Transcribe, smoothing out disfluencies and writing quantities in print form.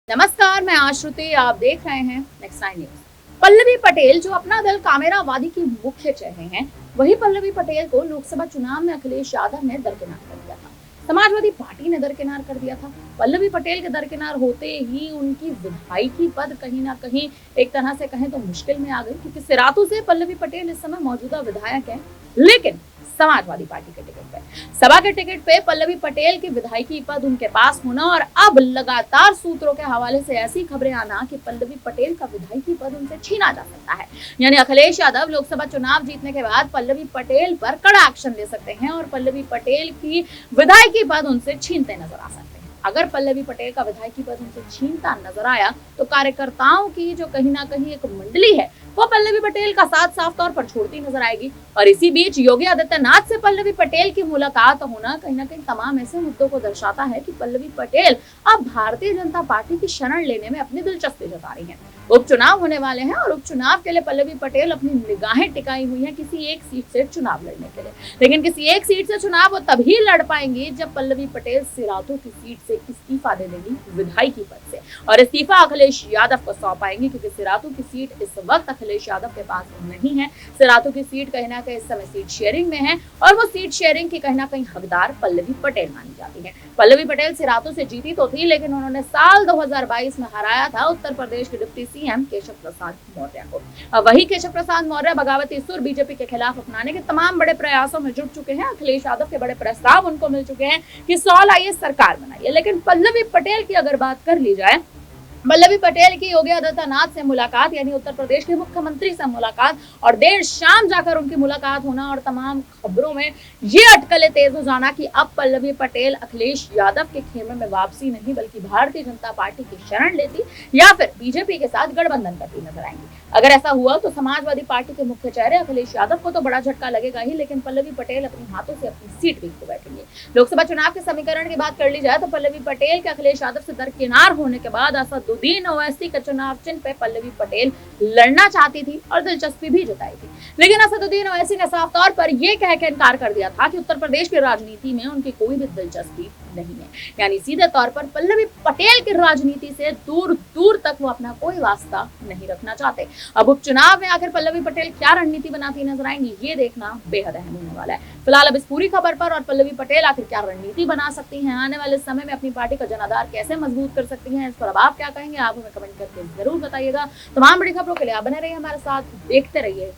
नमस्कार, मैं आश्रुति। आप देख रहे हैं next nine news. Pallavi Patel जो अपना दल कामेरावादी की मुख्य चेहरे हैं, वही पल्लवी पटेल को लोकसभा चुनाव में अखिलेश यादव ने दरकिनार कर दिया था। समाजवादी पार्टी ने दरकिनार कर दिया था। पल्लवी पटेल के दरकिनार होते ही उनकी विधायकी पद कहीं ना कहीं एक तरह से कहें तो मुश्किल में आ गई, क्योंकि सिरातू से पल्लवी पटेल इस समय मौजूदा विधायक है, लेकिन समाजवादी पार्टी के टिकट पे, सभा के टिकट पे पल्लवी पटेल की विधायकी पद उनके पास होना और अब लगातार सूत्रों के हवाले से ऐसी खबरें आना कि पल्लवी पटेल का विधायकी पद उनसे छीना जा सकता है। यानी अखिलेश यादव लोकसभा चुनाव जीतने के बाद पल्लवी पटेल पर कड़ा एक्शन ले सकते हैं और पल्लवी पटेल की विधायकी पद उनसे छीनते नजर आ सकते हैं। अगर पल्लवी पटेल का विधायकी पद उनसे छीनता नजर आया तो कार्यकर्ताओं की जो कहीं ना कहीं एक मंडली है वो पल्लवी पटेल का साथ साफ तौर पर छोड़ती नजर आएगी। और इसी बीच योगी आदित्यनाथ से पल्लवी पटेल की मुलाकात होना कहीं ना कहीं तमाम ऐसे मुद्दों को दर्शाता है कि पल्लवी पटेल अब भारतीय जनता पार्टी की शरण लेने में अपनी दिलचस्पी जता रही हैं। उपचुनाव होने वाले हैं और उपचुनाव के लिए पल्लवी पटेल अपनी निगाहें टिकाई हुई हैं किसी एक सीट से चुनाव लड़ने के लिए। लेकिन किसी एक सीट से चुनाव वो तभी लड़ पाएंगी जब पल्लवी पटेल सिरातू की सीट से इस्तीफा दे देंगी विधायकी पद से, और इस्तीफा अखिलेश यादव को सौंप पाएंगी, क्योंकि सिरातू की सीट इस वक्त अखिलेश यादव के पास नहीं है। सिरातू की सीट कहीं ना कहीं इस समय सीट शेयरिंग में है और वो सीट शेयरिंग की कहीं ना कहीं हकदार पल्लवी पटेल मानी जाती है। पल्लवी पटेल सिरातू से जीती तो थी, लेकिन उन्होंने साल 2022 में हराया था उत्तर प्रदेश के डिप्टी सीएम केशव प्रसाद मौर्य को। वही केशव प्रसाद मौर्य बगावती सुर बीजेपी के खिलाफ अपनाने के तमाम बड़े प्रयासों में जुट चुके हैं। अखिलेश यादव के बड़े प्रस्ताव उनको मिल चुके हैं कि 100 लाइए सरकार बनाइए। लेकिन पल्लवी पटेल की अगर बात कर ली जाए, पल्लवी पटेल की योगी आदित्यनाथ से मुलाकात यानी उत्तर प्रदेश के मुख्यमंत्री से मुलाकात और देर शाम जाकर उनकी मुलाकात होना और तमाम खबरों में ये अटकलें तेज हो जाना कि अब पल्लवी पटेल अखिलेश यादव के खेमे में वापसी नहीं बल्कि भारतीय जनता पार्टी की शरण लेती या फिर बीजेपी के साथ गठबंधन करती नजर आएंगी। अगर ऐसा हुआ तो समाजवादी पार्टी के मुख्य चेहरे अखिलेश यादव को तो बड़ा झटका लगेगा ही, लेकिन पल्लवी पटेल अपने हाथों से अपनी सीट भी खो बैठेंगे। लोकसभा चुनाव के समीकरण की बात कर ली जाए तो पल्लवी पटेल के अखिलेश यादव से दरकिनार होने के बाद असदुद्दीन ओवैसी का चुनाव चिन्ह पे पल्लवी पटेल लड़ना चाहती थी और दिलचस्पी भी जताई थी, लेकिन असदुद्दीन ओवैसी ने साफ तौर पर यह कह के इनकार कर दिया था कि उत्तर प्रदेश की राजनीति में उनकी कोई भी दिलचस्पी नहीं है। यानी सीधे तौर पर पल्लवी पटेल की राजनीति से दूर दूर तक वो अपना कोई वास्ता नहीं रखना चाहते। अब उपचुनाव में आखिर पल्लवी पटेल क्या रणनीति बनाती नजर आएंगी, ये देखना बेहद अहम होने वाला है। फिलहाल अब इस पूरी खबर पर और पल्लवी पटेल आखिर क्या रणनीति बना सकती हैं, आने वाले समय में अपनी पार्टी का जनाधार कैसे मजबूत कर सकती हैं, इस पर अब आप क्या कहेंगे, आप हमें कमेंट करके जरूर बताइएगा। तमाम बड़ी खबरों के लिए आप बने रहिए हमारे साथ, देखते रहिए।